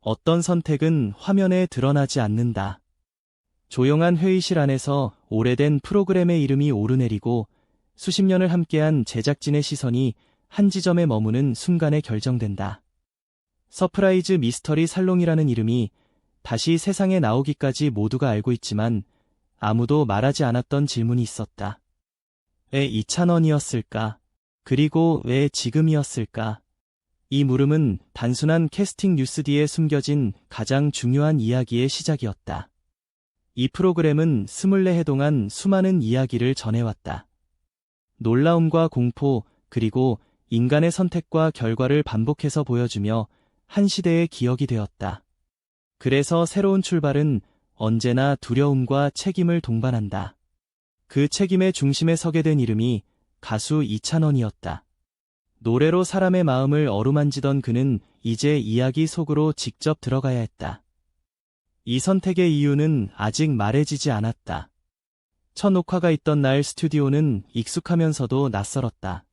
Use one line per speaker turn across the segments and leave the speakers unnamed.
어떤 선택은 화면에 드러나지 않는다. 조용한 회의실 안에서 오래된 프로그램의 이름이 오르내리고 수십 년을 함께한 제작진의 시선이 한 지점에 머무는 순간에 결정된다. 서프라이즈 미스터리 살롱이라는 이름이 다시 세상에 나오기까지 모두가 알고 있지만 아무도 말하지 않았던 질문이 있었다. 왜 이찬원이었을까? 그리고 왜 지금이었을까? 이 물음은 단순한 캐스팅 뉴스 뒤에 숨겨진 가장 중요한 이야기의 시작이었다. 이 프로그램은 24해 동안 수많은 이야기를 전해왔다. 놀라움과 공포, 그리고 인간의 선택과 결과를 반복해서 보여주며 한 시대의 기억이 되었다. 그래서 새로운 출발은 언제나 두려움과 책임을 동반한다. 그 책임의 중심에 서게 된 이름이 가수 이찬원이었다. 노래로 사람의 마음을 어루만지던 그는 이제 이야기 속으로 직접 들어가야 했다. 이 선택의 이유는 아직 말해지지 않았다. 첫 녹화가 있던 날 스튜디오는 익숙하면서도 낯설었다.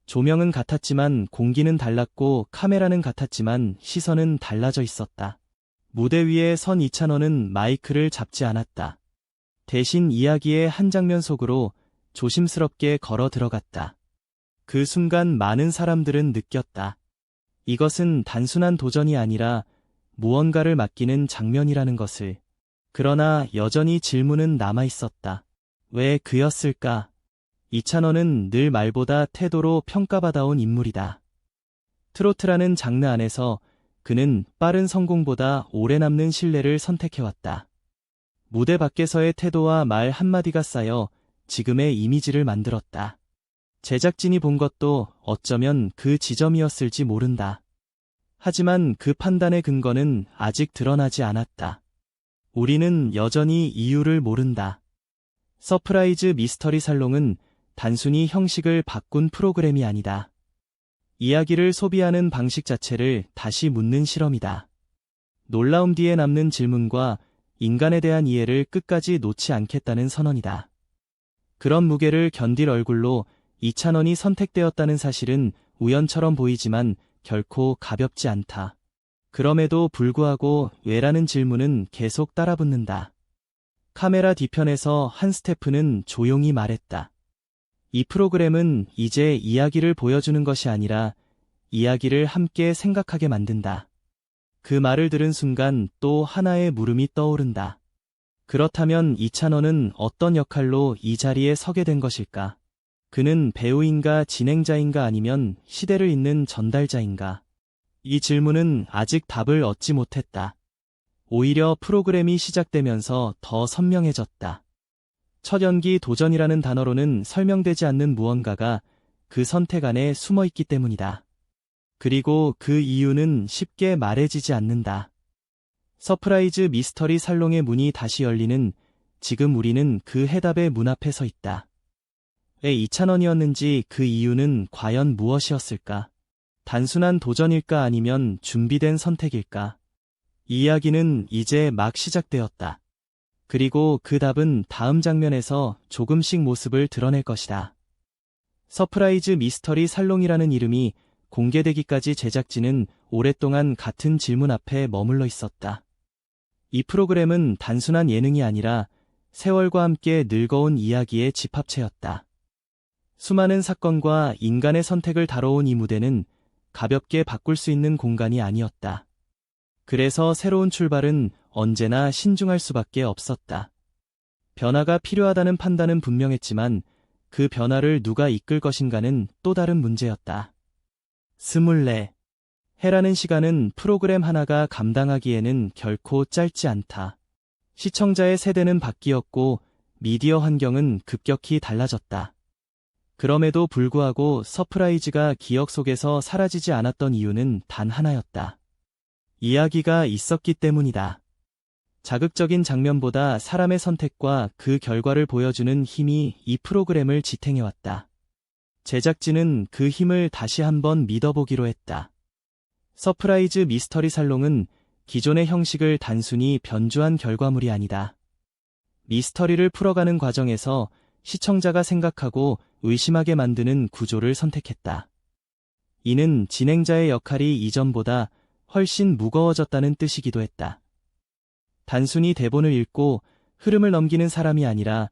조명은 같았지만 공기는 달랐고 카메라는 같았지만 시선은 달라져 있었다. 무대 위에 선 이찬원은 마이크를 잡지 않았다. 대신 이야기의 한 장면 속으로 조심스럽게 걸어 들어갔다. 그 순간 많은 사람들은 느꼈다. 이것은 단순한 도전이 아니라 무언가를 맡기는 장면이라는 것을. 그러나 여전히 질문은 남아 있었다. 왜 그였을까? 이찬원은 늘 말보다 태도로 평가받아온 인물이다. 트로트라는 장르 안에서 그는 빠른 성공보다 오래 남는 신뢰를 선택해왔다. 무대 밖에서의 태도와 말 한마디가 쌓여 지금의 이미지를 만들었다. 제작진이 본 것도 어쩌면 그 지점이었을지 모른다. 하지만 그 판단의 근거는 아직 드러나지 않았다. 우리는 여전히 이유를 모른다. 서프라이즈 미스터리 살롱은 단순히 형식을 바꾼 프로그램이 아니다. 이야기를 소비하는 방식 자체를 다시 묻는 실험이다. 놀라움 뒤에 남는 질문과 인간에 대한 이해를 끝까지 놓지 않겠다는 선언이다. 그런 무게를 견딜 얼굴로 이찬원이 선택되었다는 사실은 우연처럼 보이지만 결코 가볍지 않다. 그럼에도 불구하고 왜라는 질문은 계속 따라붙는다. 카메라 뒤편에서 한 스태프는 조용히 말했다. 이 프로그램은 이제 이야기를 보여주는 것이 아니라 이야기를 함께 생각하게 만든다. 그 말을 들은 순간 또 하나의 물음이 떠오른다. 그렇다면 이찬원은 어떤 역할로 이 자리에 서게 된 것일까? 그는 배우인가 진행자인가 아니면 시대를 잇는 전달자인가? 이 질문은 아직 답을 얻지 못했다. 오히려 프로그램이 시작되면서 더 선명해졌다. 첫 연기 도전이라는 단어로는 설명되지 않는 무언가가 그 선택 안에 숨어 있기 때문이다. 그리고 그 이유는 쉽게 말해지지 않는다. 서프라이즈 미스터리 살롱의 문이 다시 열리는 지금 우리는 그 해답의 문 앞에 서 있다. 왜 이찬원이었는지 그 이유는 과연 무엇이었을까? 단순한 도전일까 아니면 준비된 선택일까? 이 이야기는 이제 막 시작되었다. 그리고 그 답은 다음 장면에서 조금씩 모습을 드러낼 것이다. 서프라이즈 미스터리 살롱이라는 이름이 공개되기까지 제작진은 오랫동안 같은 질문 앞에 머물러 있었다. 이 프로그램은 단순한 예능이 아니라 세월과 함께 늙어온 이야기의 집합체였다. 수많은 사건과 인간의 선택을 다뤄온 이 무대는 가볍게 바꿀 수 있는 공간이 아니었다. 그래서 새로운 출발은 언제나 신중할 수밖에 없었다. 변화가 필요하다는 판단은 분명했지만 그 변화를 누가 이끌 것인가는 또 다른 문제였다. 24해라는 시간은 프로그램 하나가 감당하기에는 결코 짧지 않다. 시청자의 세대는 바뀌었고 미디어 환경은 급격히 달라졌다. 그럼에도 불구하고 서프라이즈가 기억 속에서 사라지지 않았던 이유는 단 하나였다. 이야기가 있었기 때문이다. 자극적인 장면보다 사람의 선택과 그 결과를 보여주는 힘이 이 프로그램을 지탱해왔다. 제작진은 그 힘을 다시 한번 믿어보기로 했다. 서프라이즈 미스터리 살롱은 기존의 형식을 단순히 변주한 결과물이 아니다. 미스터리를 풀어가는 과정에서 시청자가 생각하고 의심하게 만드는 구조를 선택했다. 이는 진행자의 역할이 이전보다 훨씬 무거워졌다는 뜻이기도 했다. 단순히 대본을 읽고 흐름을 넘기는 사람이 아니라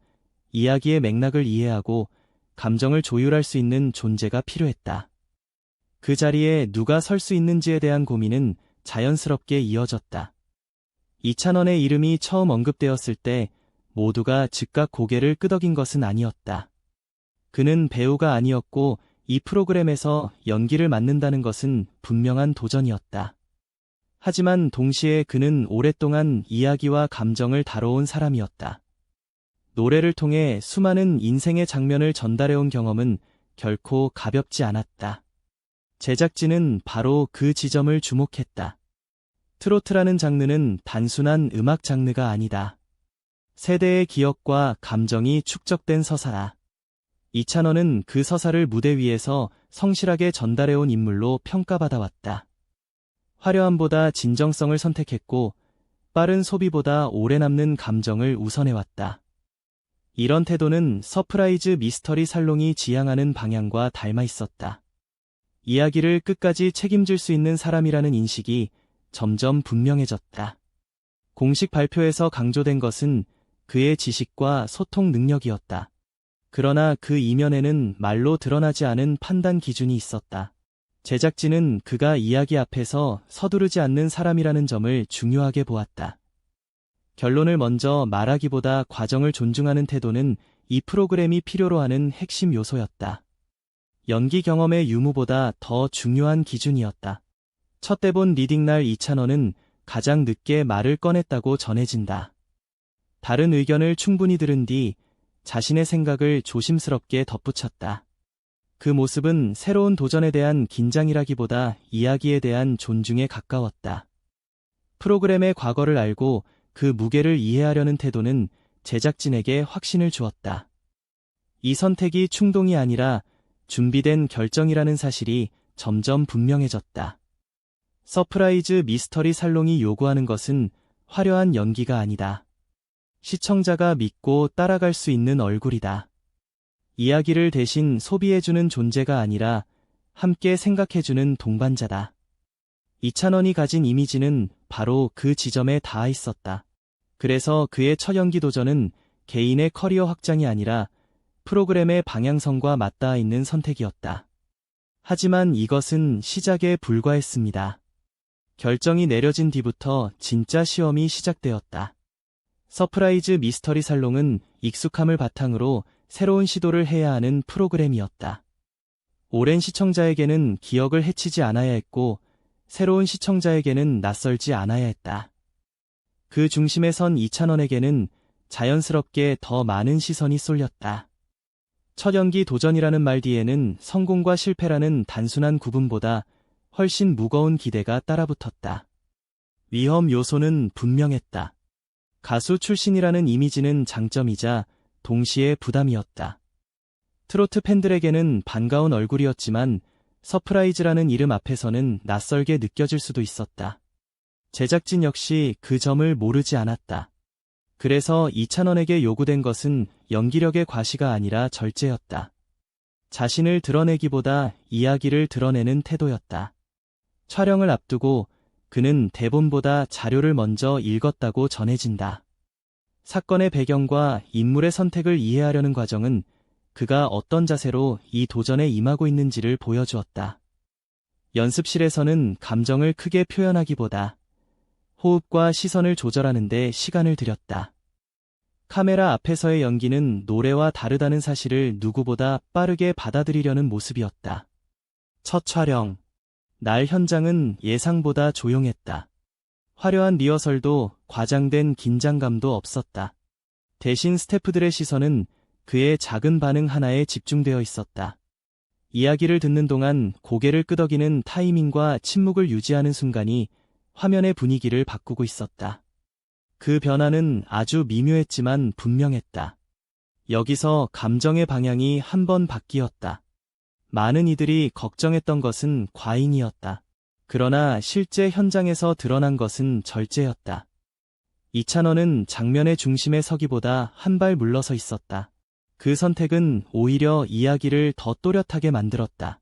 이야기의 맥락을 이해하고 감정을 조율할 수 있는 존재가 필요했다. 그 자리에 누가 설 수 있는지에 대한 고민은 자연스럽게 이어졌다. 이찬원의 이름이 처음 언급되었을 때 모두가 즉각 고개를 끄덕인 것은 아니었다. 그는 배우가 아니었고 이 프로그램에서 연기를 맡는다는 것은 분명한 도전이었다. 하지만 동시에 그는 오랫동안 이야기와 감정을 다뤄온 사람이었다. 노래를 통해 수많은 인생의 장면을 전달해온 경험은 결코 가볍지 않았다. 제작진은 바로 그 지점을 주목했다. 트로트라는 장르는 단순한 음악 장르가 아니다. 세대의 기억과 감정이 축적된 서사다. 이찬원은 그 서사를 무대 위에서 성실하게 전달해온 인물로 평가받아왔다. 화려함보다 진정성을 선택했고 빠른 소비보다 오래 남는 감정을 우선해왔다. 이런 태도는 서프라이즈 미스터리 살롱이 지향하는 방향과 닮아 있었다. 이야기를 끝까지 책임질 수 있는 사람이라는 인식이 점점 분명해졌다. 공식 발표에서 강조된 것은 그의 지식과 소통 능력이었다. 그러나 그 이면에는 말로 드러나지 않은 판단 기준이 있었다. 제작진은 그가 이야기 앞에서 서두르지 않는 사람이라는 점을 중요하게 보았다. 결론을 먼저 말하기보다 과정을 존중하는 태도는 이 프로그램이 필요로 하는 핵심 요소였다. 연기 경험의 유무보다 더 중요한 기준이었다. 첫 대본 리딩 날 이찬원은 가장 늦게 말을 꺼냈다고 전해진다. 다른 의견을 충분히 들은 뒤 자신의 생각을 조심스럽게 덧붙였다. 그 모습은 새로운 도전에 대한 긴장이라기보다 이야기에 대한 존중에 가까웠다. 프로그램의 과거를 알고 그 무게를 이해하려는 태도는 제작진에게 확신을 주었다. 이 선택이 충동이 아니라 준비된 결정이라는 사실이 점점 분명해졌다. 서프라이즈 미스터리 살롱이 요구하는 것은 화려한 연기가 아니다. 시청자가 믿고 따라갈 수 있는 얼굴이다. 이야기를 대신 소비해주는 존재가 아니라 함께 생각해주는 동반자다. 이찬원이 가진 이미지는 바로 그 지점에 닿아 있었다. 그래서 그의 첫 연기 도전은 개인의 커리어 확장이 아니라 프로그램의 방향성과 맞닿아 있는 선택이었다. 하지만 이것은 시작에 불과했습니다. 결정이 내려진 뒤부터 진짜 시험이 시작되었다. 서프라이즈 미스터리 살롱은 익숙함을 바탕으로 새로운 시도를 해야 하는 프로그램이었다. 오랜 시청자에게는 기억을 해치지 않아야 했고 새로운 시청자에게는 낯설지 않아야 했다. 그 중심에 선 이찬원에게는 자연스럽게 더 많은 시선이 쏠렸다. 첫 연기 도전이라는 말 뒤에는 성공과 실패라는 단순한 구분보다 훨씬 무거운 기대가 따라붙었다. 위험 요소는 분명했다. 가수 출신이라는 이미지는 장점이자 동시에 부담이었다. 트로트 팬들에게는 반가운 얼굴이었지만 서프라이즈라는 이름 앞에서는 낯설게 느껴질 수도 있었다. 제작진 역시 그 점을 모르지 않았다. 그래서 이찬원에게 요구된 것은 연기력의 과시가 아니라 절제였다. 자신을 드러내기보다 이야기를 드러내는 태도였다. 촬영을 앞두고 그는 대본보다 자료를 먼저 읽었다고 전해진다. 사건의 배경과 인물의 선택을 이해하려는 과정은 그가 어떤 자세로 이 도전에 임하고 있는지를 보여주었다. 연습실에서는 감정을 크게 표현하기보다 호흡과 시선을 조절하는 데 시간을 들였다. 카메라 앞에서의 연기는 노래와 다르다는 사실을 누구보다 빠르게 받아들이려는 모습이었다. 첫 촬영. 날 현장은 예상보다 조용했다. 화려한 리허설도 과장된 긴장감도 없었다. 대신 스태프들의 시선은 그의 작은 반응 하나에 집중되어 있었다. 이야기를 듣는 동안 고개를 끄덕이는 타이밍과 침묵을 유지하는 순간이 화면의 분위기를 바꾸고 있었다. 그 변화는 아주 미묘했지만 분명했다. 여기서 감정의 방향이 한 번 바뀌었다. 많은 이들이 걱정했던 것은 과잉이었다. 그러나 실제 현장에서 드러난 것은 절제였다. 이찬원은 장면의 중심에 서기보다 한 발 물러서 있었다. 그 선택은 오히려 이야기를 더 또렷하게 만들었다.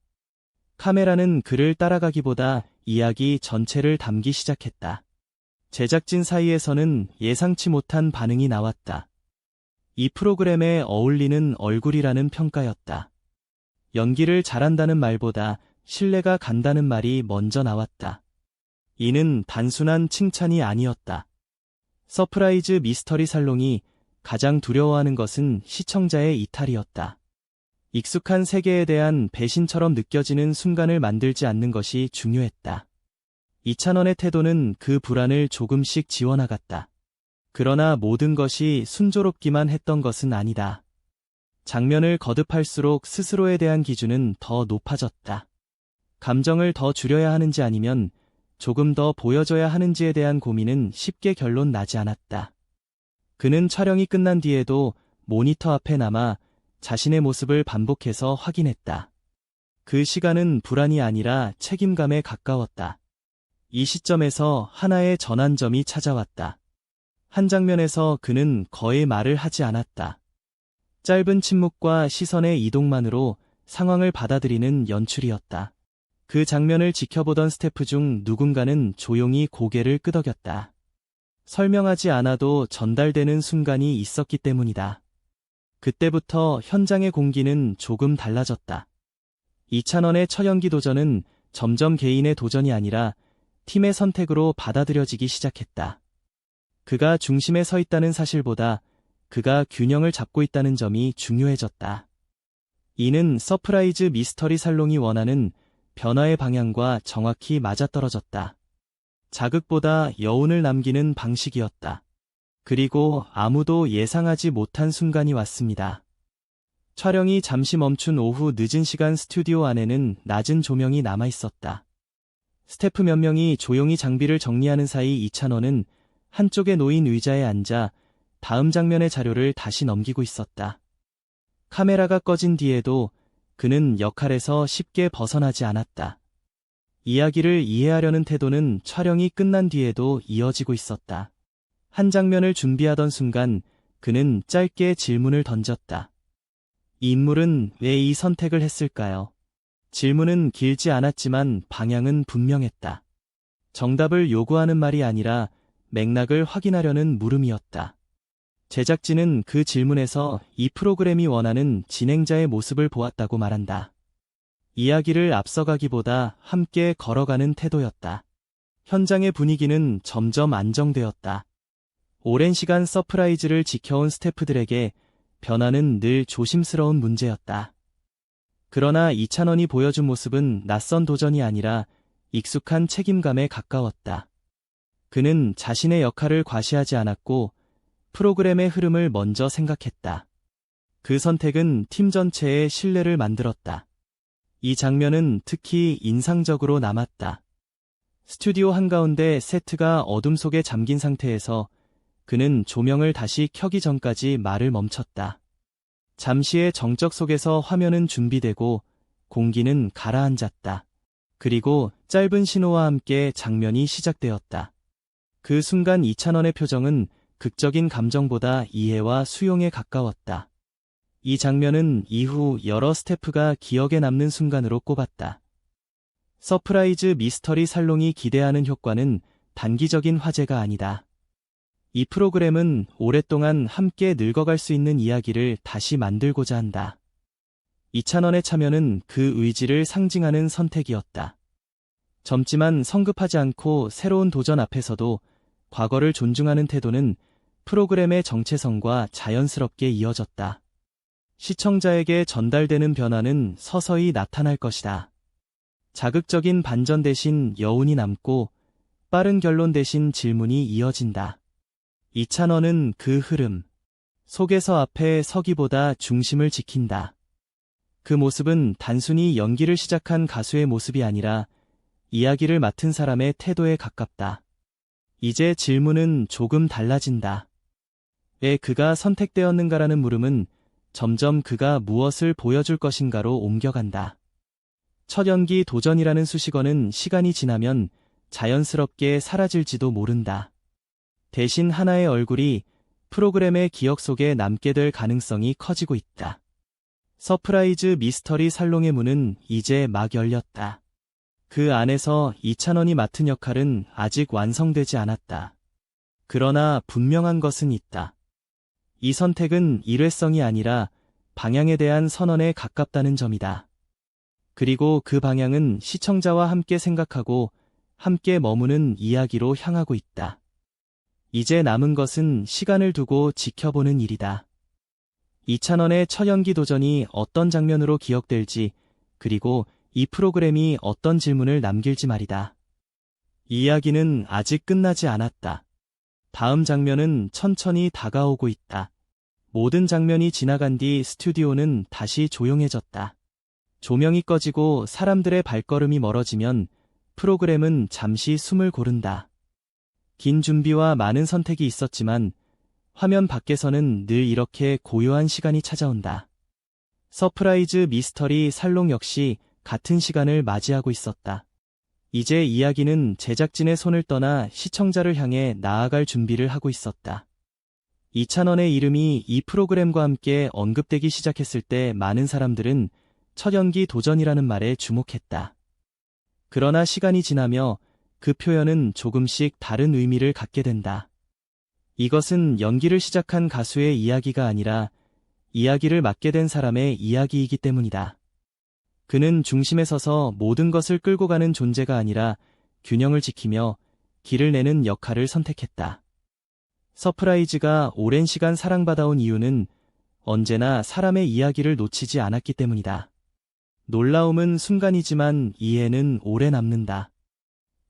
카메라는 그를 따라가기보다 이야기 전체를 담기 시작했다. 제작진 사이에서는 예상치 못한 반응이 나왔다. 이 프로그램에 어울리는 얼굴이라는 평가였다. 연기를 잘한다는 말보다 신뢰가 간다는 말이 먼저 나왔다. 이는 단순한 칭찬이 아니었다. 서프라이즈 미스터리 살롱이 가장 두려워하는 것은 시청자의 이탈이었다. 익숙한 세계에 대한 배신처럼 느껴지는 순간을 만들지 않는 것이 중요했다. 이찬원의 태도는 그 불안을 조금씩 지워나갔다. 그러나 모든 것이 순조롭기만 했던 것은 아니다. 장면을 거듭할수록 스스로에 대한 기준은 더 높아졌다. 감정을 더 줄여야 하는지 아니면 조금 더 보여줘야 하는지에 대한 고민은 쉽게 결론 나지 않았다. 그는 촬영이 끝난 뒤에도 모니터 앞에 남아 자신의 모습을 반복해서 확인했다. 그 시간은 불안이 아니라 책임감에 가까웠다. 이 시점에서 하나의 전환점이 찾아왔다. 한 장면에서 그는 거의 말을 하지 않았다. 짧은 침묵과 시선의 이동만으로 상황을 받아들이는 연출이었다. 그 장면을 지켜보던 스태프 중 누군가는 조용히 고개를 끄덕였다. 설명하지 않아도 전달되는 순간이 있었기 때문이다. 그때부터 현장의 공기는 조금 달라졌다. 이찬원의 첫 연기 도전은 점점 개인의 도전이 아니라 팀의 선택으로 받아들여지기 시작했다. 그가 중심에 서 있다는 사실보다 그가 균형을 잡고 있다는 점이 중요해졌다. 이는 서프라이즈 미스터리 살롱이 원하는 변화의 방향과 정확히 맞아떨어졌다. 자극보다 여운을 남기는 방식이었다. 그리고 아무도 예상하지 못한 순간이 왔습니다. 촬영이 잠시 멈춘 오후 늦은 시간 스튜디오 안에는 낮은 조명이 남아 있었다. 스태프 몇 명이 조용히 장비를 정리하는 사이 이찬원은 한쪽에 놓인 의자에 앉아 다음 장면의 자료를 다시 넘기고 있었다. 카메라가 꺼진 뒤에도 그는 역할에서 쉽게 벗어나지 않았다. 이야기를 이해하려는 태도는 촬영이 끝난 뒤에도 이어지고 있었다. 한 장면을 준비하던 순간 그는 짧게 질문을 던졌다. 이 인물은 왜 이 선택을 했을까요? 질문은 길지 않았지만 방향은 분명했다. 정답을 요구하는 말이 아니라 맥락을 확인하려는 물음이었다. 제작진은 그 질문에서 이 프로그램이 원하는 진행자의 모습을 보았다고 말한다. 이야기를 앞서가기보다 함께 걸어가는 태도였다. 현장의 분위기는 점점 안정되었다. 오랜 시간 서프라이즈를 지켜온 스태프들에게 변화는 늘 조심스러운 문제였다. 그러나 이찬원이 보여준 모습은 낯선 도전이 아니라 익숙한 책임감에 가까웠다. 그는 자신의 역할을 과시하지 않았고 프로그램의 흐름을 먼저 생각했다. 그 선택은 팀 전체의 신뢰를 만들었다. 이 장면은 특히 인상적으로 남았다. 스튜디오 한가운데 세트가 어둠 속에 잠긴 상태에서 그는 조명을 다시 켜기 전까지 말을 멈췄다. 잠시의 정적 속에서 화면은 준비되고 공기는 가라앉았다. 그리고 짧은 신호와 함께 장면이 시작되었다. 그 순간 이찬원의 표정은 극적인 감정보다 이해와 수용에 가까웠다. 이 장면은 이후 여러 스태프가 기억에 남는 순간으로 꼽았다. 서프라이즈 미스터리 살롱이 기대하는 효과는 단기적인 화제가 아니다. 이 프로그램은 오랫동안 함께 늙어갈 수 있는 이야기를 다시 만들고자 한다. 이찬원의 참여는 그 의지를 상징하는 선택이었다. 젊지만 성급하지 않고 새로운 도전 앞에서도 과거를 존중하는 태도는 프로그램의 정체성과 자연스럽게 이어졌다. 시청자에게 전달되는 변화는 서서히 나타날 것이다. 자극적인 반전 대신 여운이 남고 빠른 결론 대신 질문이 이어진다. 이찬원은 그 흐름 속에서 앞에 서기보다 중심을 지킨다. 그 모습은 단순히 연기를 시작한 가수의 모습이 아니라 이야기를 맡은 사람의 태도에 가깝다. 이제 질문은 조금 달라진다. 왜 그가 선택되었는가라는 물음은 점점 그가 무엇을 보여줄 것인가로 옮겨간다. 첫 연기 도전이라는 수식어는 시간이 지나면 자연스럽게 사라질지도 모른다. 대신 하나의 얼굴이 프로그램의 기억 속에 남게 될 가능성이 커지고 있다. 서프라이즈 미스터리 살롱의 문은 이제 막 열렸다. 그 안에서 이찬원이 맡은 역할은 아직 완성되지 않았다. 그러나 분명한 것은 있다. 이 선택은 일회성이 아니라 방향에 대한 선언에 가깝다는 점이다. 그리고 그 방향은 시청자와 함께 생각하고 함께 머무는 이야기로 향하고 있다. 이제 남은 것은 시간을 두고 지켜보는 일이다. 이찬원의 첫 연기 도전이 어떤 장면으로 기억될지, 그리고 이 프로그램이 어떤 질문을 남길지 말이다. 이야기는 아직 끝나지 않았다. 다음 장면은 천천히 다가오고 있다. 모든 장면이 지나간 뒤 스튜디오는 다시 조용해졌다. 조명이 꺼지고 사람들의 발걸음이 멀어지면 프로그램은 잠시 숨을 고른다. 긴 준비와 많은 선택이 있었지만 화면 밖에서는 늘 이렇게 고요한 시간이 찾아온다. 서프라이즈 미스터리 살롱 역시 같은 시간을 맞이하고 있었다. 이제 이야기는 제작진의 손을 떠나 시청자를 향해 나아갈 준비를 하고 있었다. 이찬원의 이름이 이 프로그램과 함께 언급되기 시작했을 때 많은 사람들은 첫 연기 도전이라는 말에 주목했다. 그러나 시간이 지나며 그 표현은 조금씩 다른 의미를 갖게 된다. 이것은 연기를 시작한 가수의 이야기가 아니라 이야기를 맡게 된 사람의 이야기이기 때문이다. 그는 중심에 서서 모든 것을 끌고 가는 존재가 아니라 균형을 지키며 길을 내는 역할을 선택했다. 서프라이즈가 오랜 시간 사랑받아온 이유는 언제나 사람의 이야기를 놓치지 않았기 때문이다. 놀라움은 순간이지만 이해는 오래 남는다.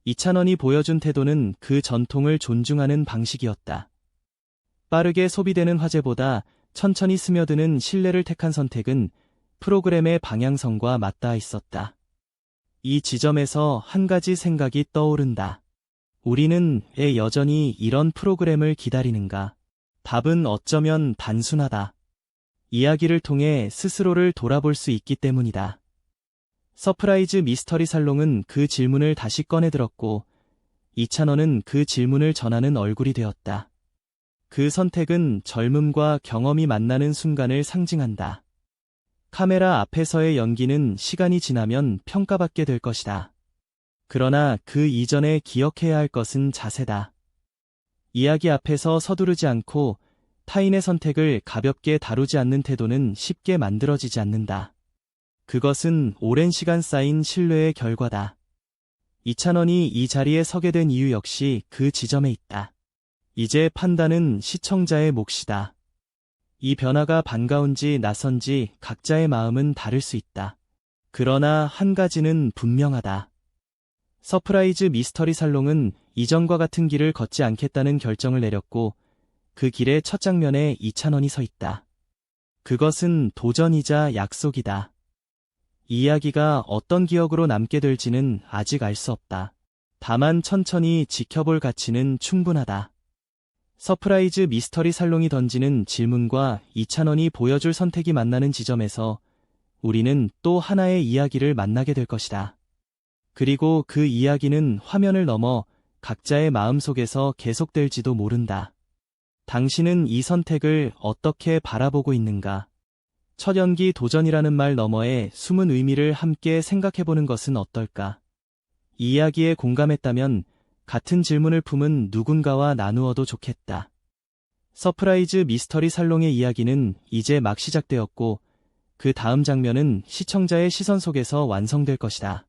이찬원이 보여준 태도는 그 전통을 존중하는 방식이었다. 빠르게 소비되는 화제보다 천천히 스며드는 신뢰를 택한 선택은 프로그램의 방향성과 맞닿아 있었다. 이 지점에서 한 가지 생각이 떠오른다. 우리는 왜 여전히 이런 프로그램을 기다리는가? 답은 어쩌면 단순하다. 이야기를 통해 스스로를 돌아볼 수 있기 때문이다. 서프라이즈 미스터리 살롱은 그 질문을 다시 꺼내들었고 이찬원은 그 질문을 전하는 얼굴이 되었다. 그 선택은 젊음과 경험이 만나는 순간을 상징한다. 카메라 앞에서의 연기는 시간이 지나면 평가받게 될 것이다. 그러나 그 이전에 기억해야 할 것은 자세다. 이야기 앞에서 서두르지 않고 타인의 선택을 가볍게 다루지 않는 태도는 쉽게 만들어지지 않는다. 그것은 오랜 시간 쌓인 신뢰의 결과다. 이찬원이 이 자리에 서게 된 이유 역시 그 지점에 있다. 이제 판단은 시청자의 몫이다. 이 변화가 반가운지 낯선지 각자의 마음은 다를 수 있다. 그러나 한 가지는 분명하다. 서프라이즈 미스터리 살롱은 이전과 같은 길을 걷지 않겠다는 결정을 내렸고 그 길의 첫 장면에 이찬원이 서 있다. 그것은 도전이자 약속이다. 이야기가 어떤 기억으로 남게 될지는 아직 알 수 없다. 다만 천천히 지켜볼 가치는 충분하다. 서프라이즈 미스터리 살롱이 던지는 질문과 이찬원이 보여줄 선택이 만나는 지점에서 우리는 또 하나의 이야기를 만나게 될 것이다. 그리고 그 이야기는 화면을 넘어 각자의 마음속에서 계속될지도 모른다. 당신은 이 선택을 어떻게 바라보고 있는가? 첫 연기 도전이라는 말 너머의 숨은 의미를 함께 생각해보는 것은 어떨까? 이 이야기에 공감했다면 같은 질문을 품은 누군가와 나누어도 좋겠다. 서프라이즈 미스터리 살롱의 이야기는 이제 막 시작되었고 그 다음 장면은 시청자의 시선 속에서 완성될 것이다.